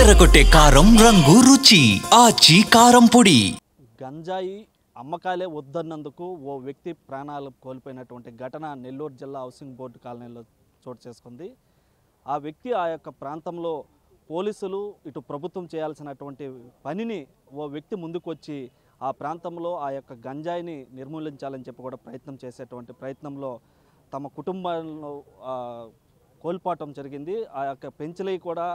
అదరగొట్టే కారం రంగు రుచి ఆచి కారం పొడి. గంజాయి అమ్మకాలే వద్దన్నందుకు ఓ వ్యక్తి ప్రాణాలు కోల్పోయినటువంటి ఘటన నెల్లూరు జిల్లా హౌసింగ్ బోర్డు కాలనీలో చోటు చేసుకుంది. ఆ వ్యక్తి ఆ యొక్క ప్రాంతంలో పోలీసులు ఇటు ప్రభుత్వం చేయాల్సినటువంటి పనిని ఓ వ్యక్తి ముందుకు వచ్చి ఆ ప్రాంతంలో ఆ యొక్క గంజాయిని నిర్మూలించాలని చెప్పి కూడా ప్రయత్నం చేసేటువంటి ప్రయత్నంలో తమ కుటుంబాలను కోల్పోవటం జరిగింది. ఆ యొక్క పెంచలై కూడా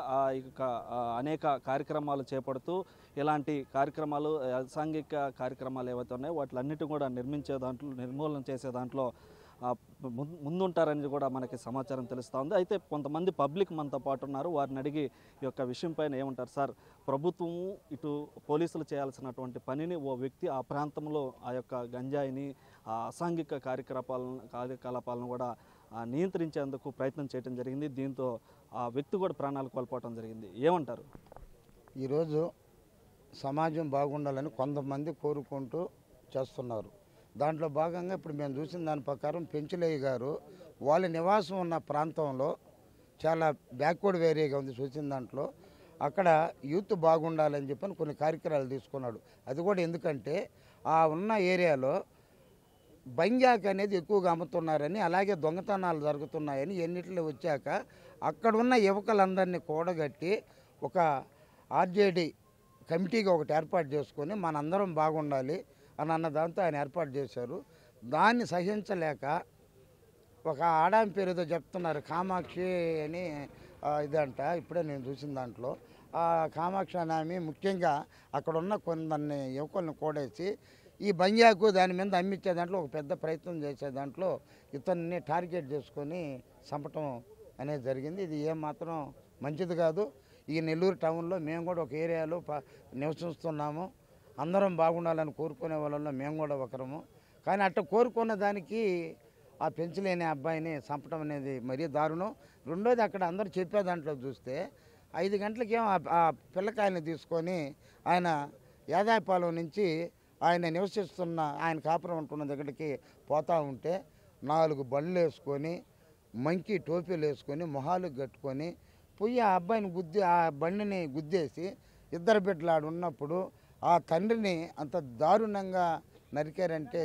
అనేక కార్యక్రమాలు చేపడుతూ ఇలాంటి కార్యక్రమాలు అసాంఘిక కార్యక్రమాలు ఏవైతే ఉన్నాయో వాటిలన్నిటి కూడా నిర్మూలన చేసే దాంట్లో ముందుంటారని కూడా మనకి సమాచారం తెలుస్తూ ఉంది. అయితే కొంతమంది పబ్లిక్ మనతో పాటు ఉన్నారు. వారిని అడిగి ఈ యొక్క విషయం పైన ఏమంటారు సార్, ప్రభుత్వము ఇటు పోలీసులు చేయాల్సినటువంటి పనిని ఓ వ్యక్తి ఆ ప్రాంతంలో ఆ యొక్క గంజాయిని అసాంఘిక కార్యకలాపాలను కూడా నియంత్రించేందుకు ప్రయత్నం చేయడం జరిగింది. దీంతో ఆ వ్యక్తి కూడా ప్రాణాలు కోల్పోవడం జరిగింది. ఏమంటారు? ఈరోజు సమాజం బాగుండాలని కొంతమంది కోరుకుంటూ చేస్తున్నారు. దాంట్లో భాగంగా ఇప్పుడు మేము చూసిన దాని ప్రకారం పెంచులయ్య గారు వాళ్ళ నివాసం ఉన్న ప్రాంతంలో చాలా బ్యాక్వర్డ్ ఏరియాగా ఉంది. చూసిన దాంట్లో అక్కడ యూత్ బాగుండాలని చెప్పని కొన్ని కార్యక్రమాలు తీసుకున్నాడు. అది కూడా ఎందుకంటే ఆ ఉన్న ఏరియాలో బంజాక్ అనేది ఎక్కువగా అమ్ముతున్నారని, అలాగే దొంగతనాలు జరుగుతున్నాయని ఎన్నిట్లో వచ్చాక అక్కడున్న యువకులందరినీ కూడగట్టి ఒక ఆర్జేడీ కమిటీగా ఒకటి ఏర్పాటు చేసుకొని మనందరం బాగుండాలి అని అన్న దాంతో ఆయన ఏర్పాటు చేశారు. దాన్ని సహించలేక ఒక ఆడామి పేరుతో చెప్తున్నారు, కామాక్షి అని ఇదంట. ఇప్పుడే నేను చూసిన దాంట్లో ఆ కామాక్షి అని ఆమె ముఖ్యంగా అక్కడ ఉన్న కొందరిని యువకులను కూడేసి ఈ బంజాకు దాని మీద అమ్మించే దాంట్లో ఒక పెద్ద ప్రయత్నం చేసే దాంట్లో ఇతన్ని టార్గెట్ చేసుకొని చంపటం అనేది జరిగింది. ఇది ఏమాత్రం మంచిది కాదు. ఈ నెల్లూరు టౌన్లో మేము కూడా ఒక ఏరియాలో నివసిస్తున్నాము. అందరం బాగుండాలని కోరుకునే వాళ్ళలో మేము కూడా ఒకరము. కానీ అట్లా కోరుకున్న దానికి ఆ పెంచలేని అబ్బాయిని చంపడం అనేది మరీ దారుణం. రెండోది, అక్కడ అందరూ చెప్పే దాంట్లో చూస్తే 5 గంటలకేమో ఆ పిల్లకాయని తీసుకొని ఆయన యాదాయపాలెం నుంచి ఆయన నివసిస్తున్న ఆయన కాపురం ఉంటున్న దగ్గరికి పోతూ ఉంటే 4 బండ్లు వేసుకొని మంకీ టోపీలు వేసుకొని మొహాలకు కట్టుకొని పోయి ఆ అబ్బాయిని ఆ బండిని గుద్దేసి 2 బిడ్డలు ఆడు ఉన్నప్పుడు ఆ తండ్రిని అంత దారుణంగా నరికారంటే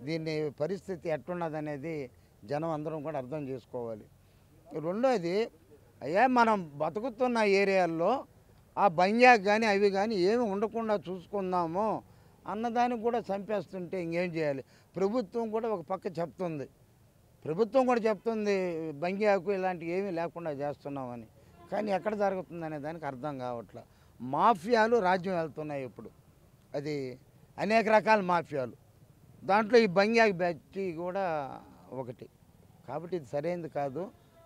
దీని పరిస్థితి ఎట్టున్నదనేది జనం అందరం కూడా అర్థం చేసుకోవాలి. రెండోది, అయ్యా మనం బతుకుతున్న ఏరియాల్లో ఆ బంజాక్ కానీ అవి కానీ ఏమి ఉండకుండా చూసుకుందాము అన్నదానికి కూడా చంపేస్తుంటే ఇంకేం చేయాలి? ప్రభుత్వం కూడా ఒక పక్క చెప్తుంది, బంజాకు ఇలాంటివి ఏమీ లేకుండా చేస్తున్నామని. కానీ ఎక్కడ జరుగుతుంది అనే దానికి అర్థం కావట్లేదు. మాఫియాలు రాజ్యం వెళ్తున్నాయి ఇప్పుడు. అది అనేక రకాల మాఫియాలు, దాంట్లో ఈ బంజాక్ బ్యాచ్ కూడా ఒకటి. కాబట్టి ఇది సరైనది కాదు.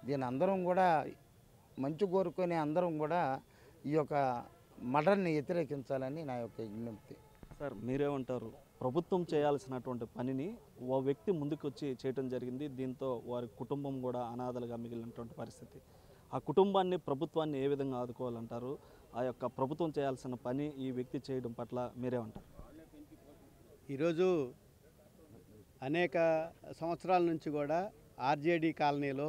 దీని అందరం కూడా మంచి కోరుకొని అందరం కూడా ఈ యొక్క మర్డర్ని వ్యతిరేకించాలని నా యొక్క విజ్ఞప్తి. సార్, మీరేమంటారు? ప్రభుత్వం చేయాల్సినటువంటి పనిని ఓ వ్యక్తి ముందుకు వచ్చి చేయడం జరిగింది. దీంతో వారి కుటుంబం కూడా అనాథలుగా మిగిలినటువంటి పరిస్థితి. ఆ కుటుంబాన్ని, ప్రభుత్వాన్ని ఏ విధంగా ఆదుకోవాలంటారు? ఆ యొక్క ప్రభుత్వం చేయాల్సిన పని ఈ వ్యక్తి చేయడం పట్ల మీరేమంటారు? ఈరోజు అనేక సంవత్సరాల నుంచి కూడా ఆర్జేడీ కాలనీలో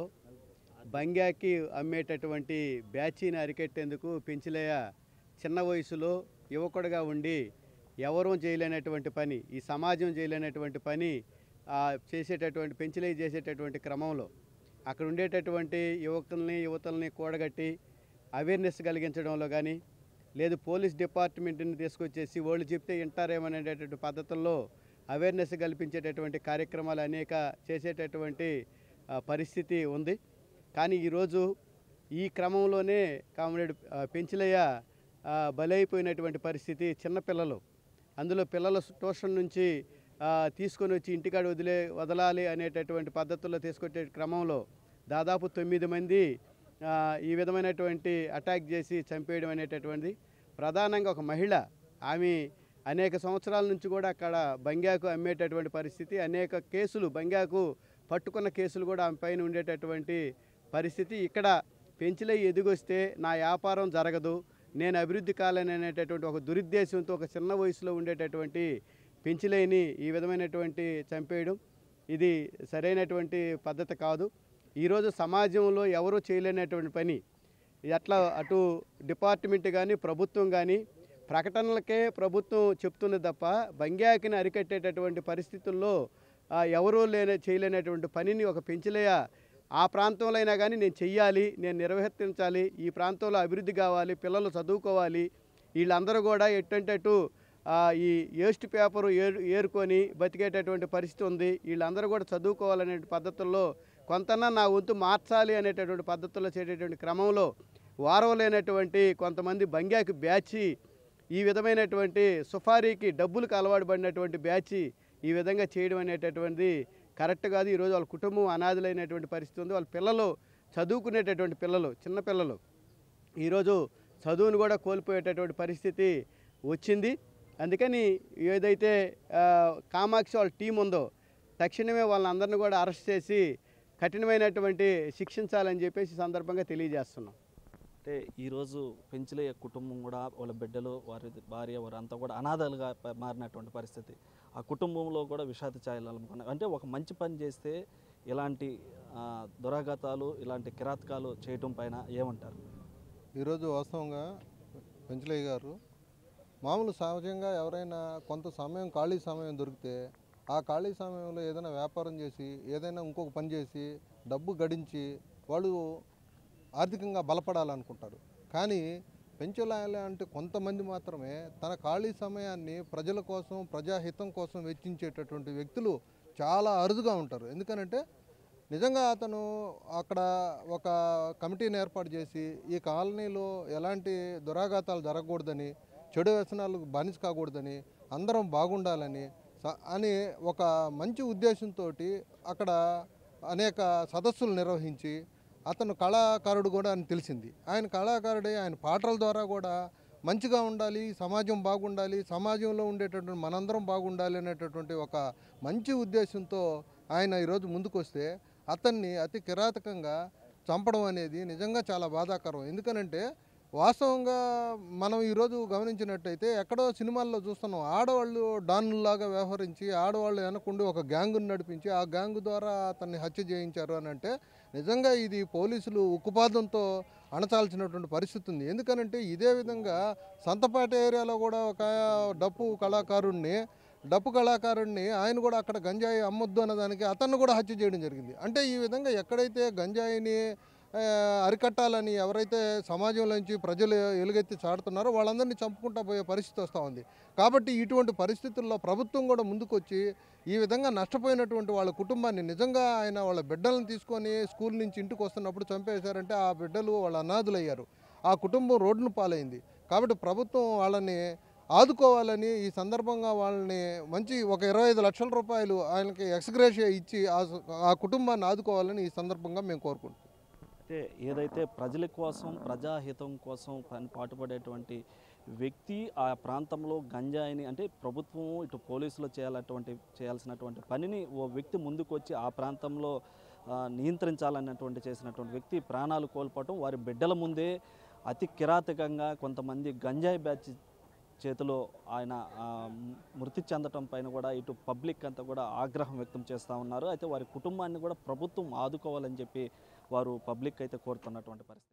బంగాకి అమ్మేటటువంటి బ్యాచీని అరికెట్టేందుకు పెంచలయ్య చిన్న వయసులో యువకుడుగా ఉండి ఎవరూ చేయలేనటువంటి పని, ఈ సమాజం చేయలేనటువంటి పని పెంచలయ్య చేసేటటువంటి క్రమంలో అక్కడ ఉండేటటువంటి యువతల్ని కూడగట్టి అవేర్నెస్ కలిగించడంలో కానీ, లేదు పోలీస్ డిపార్ట్మెంట్ని తీసుకొచ్చేసి వాళ్ళు చెప్తే వింటారేమనేటటువంటి పద్ధతుల్లో అవేర్నెస్ కల్పించేటటువంటి కార్యక్రమాలు అనేక చేసేటటువంటి పరిస్థితి ఉంది. కానీ ఈరోజు ఈ క్రమంలోనే కామ్రేడ్ పెంచలయ్య బలైపోయినటువంటి పరిస్థితి. చిన్నపిల్లలు, అందులో పిల్లల ట్యూషన్ నుంచి తీసుకొని వచ్చి ఇంటికాడ వదలాలి అనేటటువంటి పద్ధతుల్లో తీసుకొచ్చే క్రమంలో దాదాపు 9 మంది ఈ విధమైనటువంటి అటాక్ చేసి చంపేయడం అనేటటువంటిది. ప్రధానంగా ఒక మహిళ, ఆమె అనేక సంవత్సరాల నుంచి కూడా అక్కడ బంగాకు అమ్మేటటువంటి పరిస్థితి. అనేక కేసులు, బంగాకు పట్టుకున్న కేసులు కూడా ఆమె పైన ఉండేటటువంటి పరిస్థితి. ఇక్కడ పెంచలయ్య ఎదిగొస్తే నా వ్యాపారం జరగదు, నేను అభివృద్ధి కాలని అనేటటువంటి ఒక దురుద్దేశంతో ఒక చిన్న వయసులో ఉండేటటువంటి పెంచలయ్యని ఈ విధమైనటువంటి చంపేయడం ఇది సరైనటువంటి పద్ధతి కాదు. ఈరోజు సమాజంలో ఎవరూ చేయలేనటువంటి పని ఎట్లా అటు డిపార్ట్మెంట్ కానీ ప్రభుత్వం కానీ ప్రకటనలకే ప్రభుత్వం చెప్తుంది తప్ప బంగ్యాకిని అరికట్టేటటువంటి పరిస్థితుల్లో ఎవరూ చేయలేనటువంటి పనిని ఒక పెంచలేయ ఆ ప్రాంతంలో అయినా కానీ నేను చెయ్యాలి, నేను నిర్వర్తించాలి, ఈ ప్రాంతంలో అభివృద్ధి కావాలి, పిల్లలు చదువుకోవాలి, వీళ్ళందరూ కూడా ఎట్టంటే అటు ఈ వేస్ట్ పేపరు ఏరుకొని బతికేటటువంటి పరిస్థితి ఉంది. వీళ్ళందరూ కూడా చదువుకోవాలనే పద్ధతుల్లో కొంతన్నా నా వంతు మార్చాలి అనేటటువంటి పద్ధతుల్లో చేసేటువంటి క్రమంలో వారవలేనటువంటి కొంతమంది బంగ్యాకి బ్యాచి ఈ విధమైనటువంటి సుఫారీకి డబ్బులకు అలవాటు పడినటువంటి బ్యాచి ఈ విధంగా చేయడం అనేటటువంటిది కరెక్ట్ కాదు. ఈరోజు వాళ్ళ కుటుంబం అనాథులైనటువంటి పరిస్థితి ఉంది. వాళ్ళ పిల్లలు చదువుకునేటటువంటి పిల్లలు, చిన్నపిల్లలు ఈరోజు చదువును కూడా కోల్పోయేటటువంటి పరిస్థితి వచ్చింది. అందుకని ఏదైతే కామాక్షి వాళ్ళ టీం ఉందో తక్షణమే వాళ్ళందరినీ కూడా అరెస్ట్ చేసి కఠినమైనటువంటి శిక్షించాలని చెప్పేసి సందర్భంగా తెలియజేస్తున్నాం. అంటే ఈరోజు పెంచలయ్య కుటుంబం కూడా వాళ్ళ బిడ్డలు, వారి భార్య, వారంతా కూడా అనాథలుగా మారినటువంటి పరిస్థితి. ఆ కుటుంబంలో కూడా విషాద ఛాయలు అలుముకున్నాయి. అంటే ఒక మంచి పని చేస్తే ఇలాంటి దురాఘాతాలు, ఇలాంటి కిరాతకాలు చేయటం పైన ఏమంటారు? ఈరోజు వాస్తవంగా పెంచలయ్య గారు మామూలు సహజంగా ఎవరైనా కొంత సమయం ఖాళీ సమయం దొరికితే ఆ ఖాళీ సమయంలో ఏదైనా వ్యాపారం చేసి ఏదైనా ఇంకొక పని చేసి డబ్బు గడించి వాళ్ళు ఆర్థికంగా బలపడాలనుకుంటారు. కానీ పెంచలయ్య అంటే కొంతమంది మాత్రమే తన ఖాళీ సమయాన్ని ప్రజల కోసం, ప్రజాహితం కోసం వెచ్చించేటటువంటి వ్యక్తులు చాలా అరుదుగా ఉంటారు. ఎందుకనంటే నిజంగా అతను అక్కడ ఒక కమిటీని ఏర్పాటు చేసి ఈ కాలనీలో ఎలాంటి దురాఘాతాలు జరగకూడదని, చెడు వ్యసనాలకు బానిస కాకూడదని, అందరం బాగుండాలని అని ఒక మంచి ఉద్దేశంతో అక్కడ అనేక సదస్సులు నిర్వహించి అతను కళాకారుడు కూడా అని తెలిసింది. ఆయన కళాకారుడే, ఆయన పాటల ద్వారా కూడా మంచిగా ఉండాలి, సమాజం బాగుండాలి, సమాజంలో ఉండేటటువంటి మనందరం బాగుండాలి అనేటటువంటి ఒక మంచి ఉద్దేశంతో ఆయన ఈరోజు ముందుకు వస్తే అతన్ని అతి కిరాతకంగా చంపడం అనేది నిజంగా చాలా బాధాకరం. ఎందుకనంటే వాస్తవంగా మనం ఈరోజు గమనించినట్టయితే ఎక్కడో సినిమాల్లో చూస్తున్నాం, ఆడవాళ్ళు డాన్లాగా వ్యవహరించి ఆడవాళ్ళు వెనకుండి ఒక గ్యాంగుని నడిపించి ఆ గ్యాంగు ద్వారా అతన్ని హత్య చేయించారు అని అంటే నిజంగా ఇది పోలీసులు ఉక్కుపాదంతో అణచాల్సినటువంటి పరిస్థితి ఉంది. ఎందుకనంటే ఇదే విధంగా సంతపేట ఏరియాలో కూడా ఒక డప్పు కళాకారుడిని ఆయన కూడా అక్కడ గంజాయి అమ్మొద్దు అన్నదానికి అతన్ని కూడా హత్య చేయడం జరిగింది. అంటే ఈ విధంగా ఎక్కడైతే గంజాయిని అరికట్టాలని ఎవరైతే సమాజంలోంచి ప్రజలు ఎలుగెత్తి చాడుతున్నారో వాళ్ళందరినీ చంపుకుంటా పోయే పరిస్థితి వస్తూ ఉంది. కాబట్టి ఇటువంటి పరిస్థితుల్లో ప్రభుత్వం కూడా ముందుకొచ్చి ఈ విధంగా నష్టపోయినటువంటి వాళ్ళ కుటుంబాన్ని నిజంగా ఆయన వాళ్ళ బిడ్డలను తీసుకొని స్కూల్ నుంచి ఇంటికి వస్తున్నప్పుడు చంపేశారంటే ఆ బిడ్డలు వాళ్ళ అనాథులయ్యారు, ఆ కుటుంబం రోడ్డును పాలైంది. కాబట్టి ప్రభుత్వం వాళ్ళని ఆదుకోవాలని ఈ సందర్భంగా వాళ్ళని మంచి ఒక 25 లక్షల రూపాయలు ఆయనకి ఎక్స్గ్రేషియా ఇచ్చి ఆ కుటుంబాన్ని ఆదుకోవాలని ఈ సందర్భంగా మేము కోరుకుంటున్నాం. అంటే ఏదైతే ప్రజల కోసం, ప్రజాహితం కోసం పాటుపడేటువంటి వ్యక్తి ఆ ప్రాంతంలో గంజాయిని, అంటే ప్రభుత్వం ఇటు పోలీసులు చేయాల్సినటువంటి పనిని ఓ వ్యక్తి ముందుకు వచ్చి ఆ ప్రాంతంలో నియంత్రించాలన్నటువంటి చేసినటువంటి వ్యక్తి ప్రాణాలు కోల్పోవటం, వారి బిడ్డల ముందే అతి కిరాతకంగా కొంతమంది గంజాయి బ్యాచ్ చేతిలో ఆయన మృతి చెందటం పైన కూడా ఇటు పబ్లిక్ అంతా కూడా ఆగ్రహం వ్యక్తం చేస్తూ ఉన్నారు. అయితే వారి కుటుంబాన్ని కూడా ప్రభుత్వం ఆదుకోవాలని చెప్పి వారు పబ్లిక్ అయితే కోరుతున్నటువంటి పరిస్థితి.